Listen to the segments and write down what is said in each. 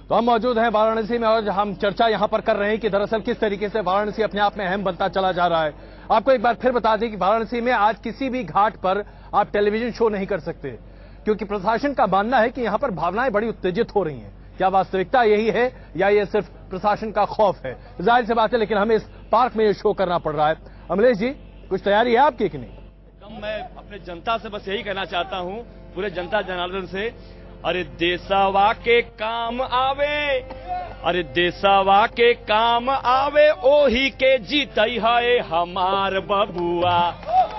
तो हम मौजूद हैं वाराणसी में और हम चर्चा यहां पर कर रहे हैं कि दरअसल किस तरीके से वाराणसी अपने आप में अहम बनता चला जा रहा है। आपको एक बार फिर बता दें कि वाराणसी में आज किसी भी घाट पर आप टेलीविजन शो नहीं कर सकते, क्योंकि प्रशासन का मानना है कि यहां पर भावनाएं बड़ी उत्तेजित हो रही हैं। क्या वास्तविकता यही है या ये सिर्फ प्रशासन का खौफ है? जाहिर सी बात है, लेकिन हमें इस पार्क में ये शो करना पड़ रहा है। अमलेश जी, कुछ तैयारी है आपकी कि नहीं? मैं अपने जनता से बस यही कहना चाहता हूं, पूरे जनता जनार्दन से, अरे देशवा के काम आवे, अरे देशवा के काम आवे, ओही के जीतई है हमार बबुआ।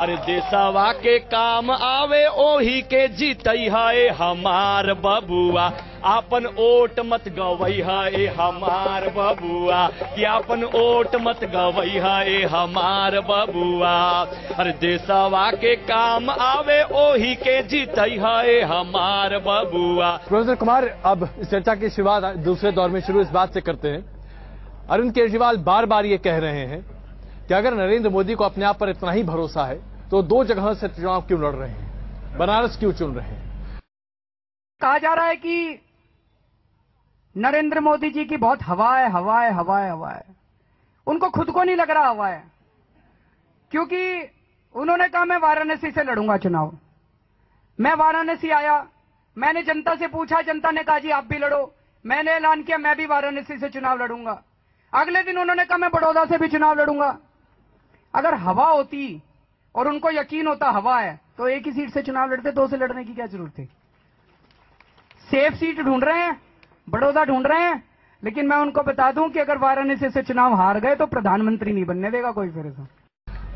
अरे देशवा के काम आवे, ओही के जीतई है हमार बबुआ। आपन ओट मत गवई है हमार बबुआ, कि आपन ओट मत गवई है हमार बबुआ। अरे देशवा के काम आवे, ओही के जीतई है हमार बबुआ। प्रोफेसर कुमार, अब इस चर्चा की शुरुआत दूसरे दौर में शुरू इस बात से करते हैं। अरविंद केजरीवाल बार बार ये कह रहे हैं कि अगर नरेंद्र मोदी को अपने आप पर इतना ही भरोसा है तो दो जगह से चुनाव क्यों लड़ रहे हैं, बनारस क्यों चुन रहे हैं? कहा जा रहा है कि नरेंद्र मोदी जी की बहुत हवा है, हवा है, हवा है, हवा है। उनको खुद को नहीं लग रहा हवा है, क्योंकि उन्होंने कहा मैं वाराणसी से लड़ूंगा चुनाव। मैं वाराणसी आया, मैंने जनता से पूछा, जनता ने कहा जी आप भी लड़ो। मैंने ऐलान किया मैं भी वाराणसी से चुनाव लड़ूंगा। अगले दिन उन्होंने कहा मैं बड़ौदा से भी चुनाव लड़ूंगा। अगर हवा होती और उनको यकीन होता हवा है तो एक ही सीट से चुनाव लड़ते, दो से लड़ने की क्या जरूरत थी? सेफ सीट ढूंढ रहे हैं, बड़ौदा ढूंढ रहे हैं, लेकिन मैं उनको बता दूं कि अगर वाराणसी से चुनाव हार गए तो प्रधानमंत्री नहीं बनने देगा कोई फिर ऐसा।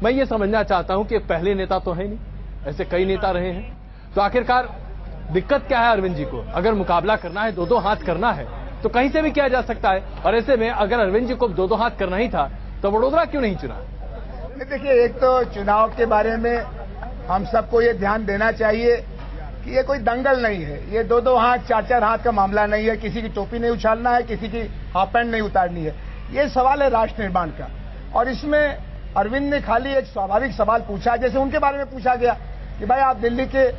मैं ये समझना चाहता हूं कि पहले नेता तो है नहीं, ऐसे कई नेता रहे हैं, तो आखिरकार दिक्कत क्या है अरविंद जी को? अगर मुकाबला करना है, दो दो हाथ करना है तो कहीं से भी किया जा सकता है। और ऐसे में अगर अरविंद जी को दो दो हाथ करना ही था तो वडोदरा क्यों नहीं चुना? देखिए, एक तो चुनाव के बारे में हम सबको ये ध्यान देना चाहिए कि ये कोई दंगल नहीं है, ये दो दो हाथ चार चार हाथ का मामला नहीं है। किसी की टोपी नहीं उछालना है, किसी की हाफ पैंट नहीं उतारनी है। ये सवाल है राष्ट्र निर्माण का। और इसमें अरविंद ने खाली एक स्वाभाविक सवाल पूछा, जैसे उनके बारे में पूछा गया कि भाई आप दिल्ली के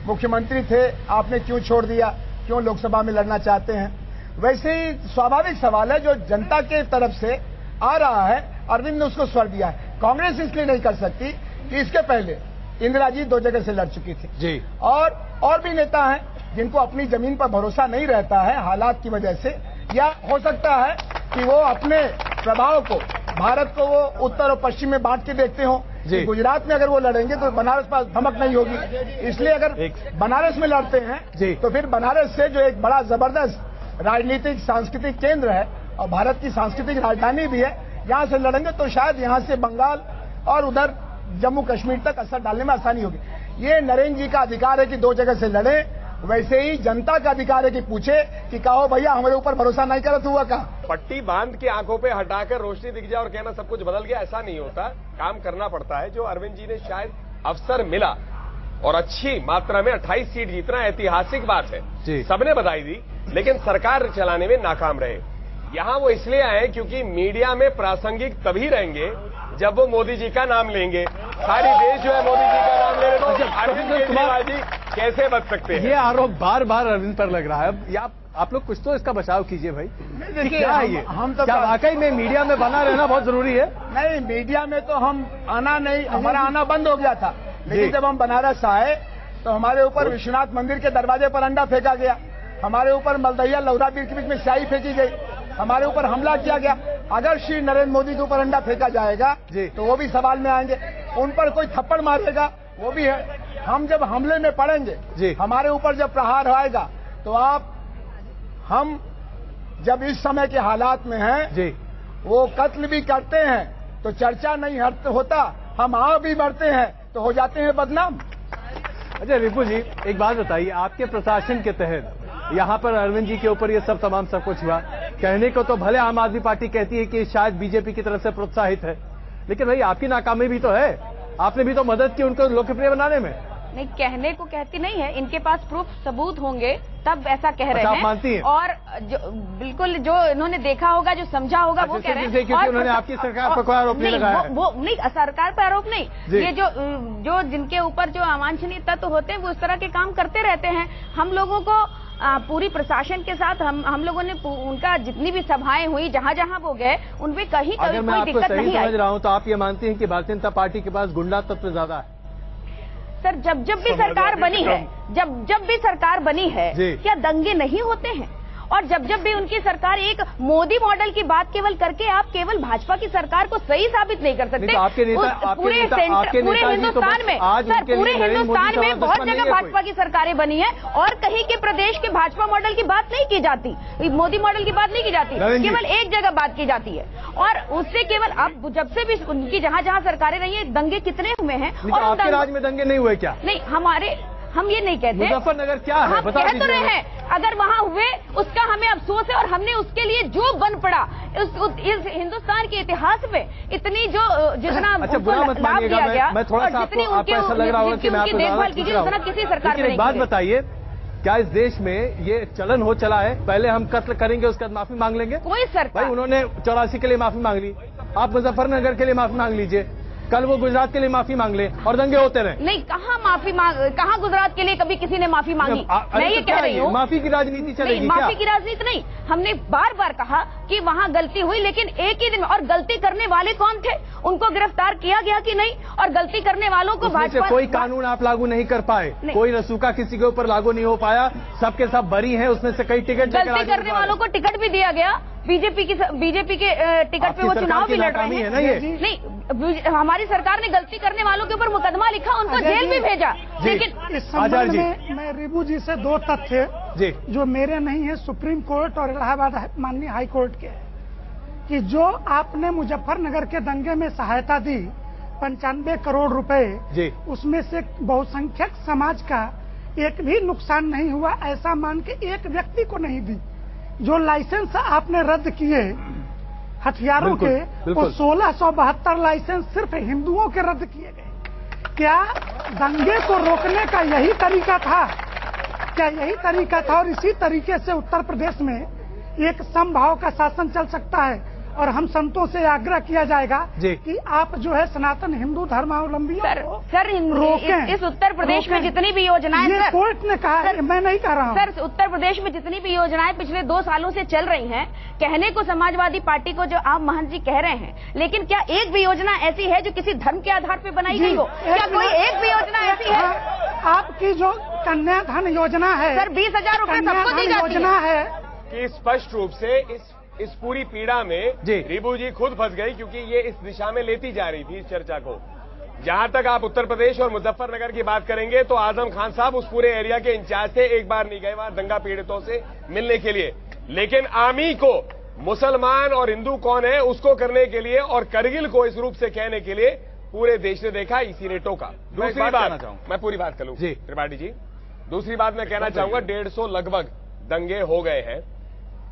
मुख्यमंत्री थे, आपने क्यों छोड़ दिया, क्यों लोकसभा में लड़ना चाहते हैं। वैसे ही स्वाभाविक सवाल है जो जनता के तरफ से आ रहा है, अरविंद ने उसको स्वर दिया है। कांग्रेस इसलिए नहीं कर सकती कि इसके पहले इंदिरा जी दो जगह से लड़ चुकी थी जी। और भी नेता हैं जिनको अपनी जमीन पर भरोसा नहीं रहता है हालात की वजह से, या हो सकता है कि वो अपने प्रभाव को, भारत को वो उत्तर और पश्चिम में बांट के देखते हो। गुजरात में अगर वो लड़ेंगे तो बनारस पर धमक नहीं होगी, इसलिए अगर बनारस में लड़ते हैं तो फिर बनारस से जो एक बड़ा जबरदस्त राजनीतिक सांस्कृतिक केंद्र है और भारत की सांस्कृतिक राजधानी भी है, यहाँ से लड़ेंगे तो शायद यहाँ से बंगाल और उधर जम्मू कश्मीर तक असर डालने में आसानी होगी। ये नरेंद्र जी का अधिकार है कि दो जगह से लड़े, वैसे ही जनता का अधिकार है कि पूछे कि कहो भैया हमारे ऊपर भरोसा नहीं करत हुआ का। पट्टी बांध के आंखों पे हटाकर रोशनी दिख जाए और कहना सब कुछ बदल गया, ऐसा नहीं होता। काम करना पड़ता है। जो अरविंद जी ने शायद अवसर मिला और अच्छी मात्रा में 28 सीट जीतना ऐतिहासिक बात है, सबने बधाई दी, लेकिन सरकार चलाने में नाकाम रहे। यहाँ वो इसलिए आए क्योंकि मीडिया में प्रासंगिक तभी रहेंगे जब वो मोदी जी का नाम लेंगे। सारी देश जो है मोदी जी का नाम ले रहे, तो अरविंद केजरीवाल जी कैसे बच सकते हैं? ये आरोप बार बार अरविंद पर लग रहा है। आप लोग कुछ तो इसका बचाव कीजिए भाई। देखिए, क्या है ये? हम तो क्या वाकई में मीडिया में बना रहना बहुत जरूरी है? नहीं, मीडिया में तो हम आना नहीं, हमारा आना बंद हो गया था। लेकिन जब हम बनारस आए तो हमारे ऊपर विश्वनाथ मंदिर के दरवाजे पर अंडा फेंका गया, हमारे ऊपर मलदैया लौरा बीर के बीच में स्याही फेंकी गई, हमारे ऊपर हमला किया गया। अगर श्री नरेंद्र मोदी के ऊपर अंडा फेंका जाएगा तो वो भी सवाल में आएंगे। उन पर कोई थप्पड़ मारेगा वो भी है। हम जब हमले में पड़ेंगे, हमारे ऊपर जब प्रहार आएगा तो हम जब इस समय के हालात में हैं, वो कत्ल भी करते हैं तो चर्चा नहीं होता, हम भी बढ़ते हैं तो हो जाते हैं बदनाम। अच्छा रिपु जी, एक बात बताइए, आपके प्रशासन के तहत यहाँ पर अरविंद जी के ऊपर ये सब तमाम सब कुछ हुआ, कहने को तो भले आम आदमी पार्टी कहती है कि शायद बीजेपी की तरफ से प्रोत्साहित है, लेकिन भाई आपकी नाकामी भी तो है। आपने भी तो मदद की उनको लोकप्रिय बनाने में। नहीं, कहने को कहती नहीं है, इनके पास प्रूफ सबूत होंगे तब ऐसा कह रहे हैं। मानती हैं? और जो बिल्कुल जो इन्होंने देखा होगा, जो समझा होगा, वो कह रहे हैं। क्योंकि उन्होंने आपकी सरकार पर कोई आरोप नहीं लगाया है। वो नहीं, सरकार पर आरोप नहीं, ये जो जिनके ऊपर जो अवांछनीय तत्व होते हैं वो इस तरह के काम करते रहते हैं। हम लोगों को पूरी प्रशासन के साथ हम लोगों ने उनका जितनी भी सभाएं हुई, जहां जहां वो गए, उनमें कहीं अगर मैं कोई आपको दिक्कत सही नहीं आई। समझ रहा हूं तो आप ये मानती हैं कि भारतीय जनता पार्टी के पास गुंडा तत्व ज्यादा है? सर, जब भी सरकार बनी है, जब भी सरकार बनी है, क्या दंगे नहीं होते हैं? और जब भी उनकी सरकार, एक मोदी मॉडल की बात केवल करके आप केवल भाजपा की सरकार को सही साबित नहीं कर सकते। पूरे हिंदुस्तान में, सर, पूरे हिंदुस्तान में बहुत जगह भाजपा की सरकारें बनी है और कहीं के प्रदेश के भाजपा मॉडल की बात नहीं की जाती, मोदी मॉडल की बात नहीं की जाती, केवल एक जगह बात की जाती है। और उससे केवल अब जब से भी उनकी जहां जहां सरकारें रही है, दंगे कितने हुए हैं? और आपके राज्य में दंगे नहीं हुए क्या? नहीं, हम ये नहीं कहते। मुजफ्फरनगर क्या है? हम कह तो रहे हैं, अगर वहाँ हुए उसका हमें अफसोस है और हमने उसके लिए जो बन पड़ा इस हिंदुस्तान के इतिहास में इतनी जितना लाभ दिया गया, मैं थोड़ा सा आपको ऐसा लग रहा होगा कि मैं आपको देखभाल कीजिए, उतना किसी सरकार ने। एक बात बताइए, क्या इस देश में ये चलन हो चला है, पहले हम कत्ल करेंगे उसके बाद माफी मांग लेंगे? कोई सरकार, भाई उन्होंने 84 के लिए माफी मांग ली, आप मुजफ्फरनगर के लिए माफी मांग लीजिए, कल वो गुजरात के लिए माफी मांग ले और दंगे होते रहे। नहीं, कहाँ गुजरात के लिए कभी किसी ने माफी मांगी? मैं ये कह रही हूँ, माफी की राजनीति चलेगी क्या? माफी की राजनीति नहीं, हमने बार बार कहा कि वहाँ गलती हुई, लेकिन एक ही दिन में। और गलती करने वाले कौन थे, उनको गिरफ्तार किया गया कि नहीं? और गलती करने वालों को भाजपा, कोई कानून आप लागू नहीं कर पाए, कोई रसूखा किसी के ऊपर लागू नहीं हो पाया, सबके सब बरी हैं, उसमें से कई टिकट, गलती करने वालों को टिकट भी दिया गया, बीजेपी के टिकट पे वो चुनाव भी लड़ रहे हैं। नहीं, हमारी सरकार ने गलती करने वालों के ऊपर मुकदमा लिखा, उनको जेल भी भेजा। लेकिन इस संबंध में मैं रिबू जी से 2 तथ्य जो मेरे नहीं है, सुप्रीम कोर्ट और इलाहाबाद माननीय हाई कोर्ट के, कि जो आपने मुजफ्फरनगर के दंगे में सहायता दी 95 करोड़ रुपए, उसमें से बहुसंख्यक समाज का एक भी नुकसान नहीं हुआ, ऐसा मान के एक व्यक्ति को नहीं दी। जो लाइसेंस आपने रद्द किए हथियारों के, वो 1672 लाइसेंस सिर्फ हिंदुओं के रद्द किए गए। क्या दंगे को रोकने का यही तरीका था? क्या यही तरीका था? और इसी तरीके से उत्तर प्रदेश में एक समभाव का शासन चल सकता है। और हम संतों से आग्रह किया जाएगा कि आप जो है सनातन हिंदू धर्मावलंबियों को रोकें। इस उत्तर प्रदेश में जितनी भी योजनाएं, ये कोर्ट ने कहा है, मैं नहीं कह रहा हूँ। सर, उत्तर प्रदेश में जितनी भी योजनाएं पिछले 2 सालों से चल रही हैं, कहने को समाजवादी पार्टी को जो आप महंत जी कह रहे हैं, लेकिन क्या एक भी योजना ऐसी है जो किसी धर्म के आधार पर बनाई गई हो? क्या कोई एक भी योजना ऐसी है? आपकी जो कन्याधन योजना है सर, 20,000 रुपए सबको दी जाती योजना है कि स्पष्ट रूप से इस पूरी पीड़ा में रिबू जी खुद फंस गई, क्योंकि ये इस दिशा में लेती जा रही थी इस चर्चा को। जहां तक आप उत्तर प्रदेश और मुजफ्फरनगर की बात करेंगे तो आजम खान साहब उस पूरे एरिया के इंचार्ज थे, एक बार नहीं गए वहां दंगा पीड़ितों से मिलने के लिए, लेकिन आमी को मुसलमान और हिंदू कौन है उसको करने के लिए और करगिल को इस रूप से कहने के लिए पूरे देश ने देखा, इसी ने टोका। दूसरी बात, मैं पूरी बात करूं त्रिपाठी जी, दूसरी बात मैं कहना चाहूंगा, 150 लगभग दंगे हो गए हैं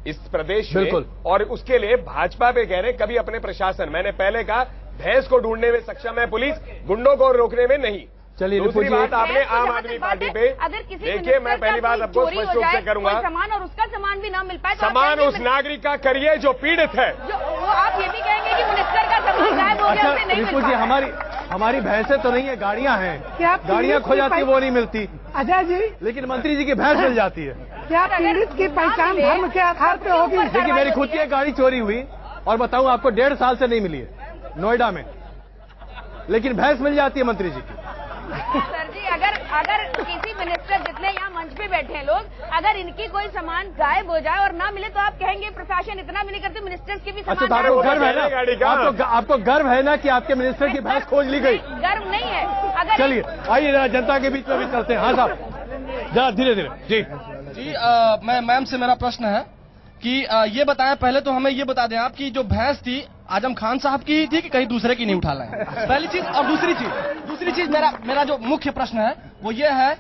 इस प्रदेश में, और उसके लिए भाजपा पे कह रहे कभी अपने प्रशासन, मैंने पहले कहा भैंस को ढूंढने में सक्षम है पुलिस, गुंडों को रोकने में नहीं। चलिए, दूसरी बात आपने आम आदमी पार्टी पे, देखिए मैं पहली बात आपको स्पष्ट रूप से करूंगा, सामान और उसका सामान भी ना मिल पाए, सामान उस नागरिक का करिए जो पीड़ित है। वो आप ये भी कहेंगे कि मिनिस्टर का सामान गायब हो गया, उसे नहीं मिल पाया। हमारी भैंसें तो नहीं है, गाड़ियां हैं, गाड़ियां खो जाती वो नहीं मिलती अजय जी, लेकिन मंत्री जी की भैंस मिल जाती है। क्या पीड़ित की पहचान धर्म के आधार पे होगी? देखिए, मेरी खुद की एक गाड़ी चोरी हुई और बताऊं आपको 1.5 साल से नहीं मिली है नोएडा में, लेकिन भैंस मिल जाती है मंत्री जी की। सर जी, अगर किसी मिनिस्टर, जितने यहाँ मंच पे बैठे हैं लोग, अगर इनकी कोई सामान गायब हो जाए और ना मिले तो आप कहेंगे प्रशासन इतना भी नहीं करते, मिनिस्टर्स की भी सामान। अच्छा, आपको गर्व है ना, आपको गर्व है ना कि आपके मिनिस्टर की भैंस खोज ली गई? गर्व नहीं है। अगर चलिए आइए जनता के बीच में भी चलते हैं। हाँ साहब, जरा धीरे धीरे। जी, मैं मैम से मेरा प्रश्न है कि ये बताएं, पहले तो हमें ये बता दें आप कि जो भैंस थी आजम खान साहब की थी कि कहीं दूसरे की नहीं उठा लाए, पहली चीज। और दूसरी चीज मेरा जो मुख्य प्रश्न है वो ये है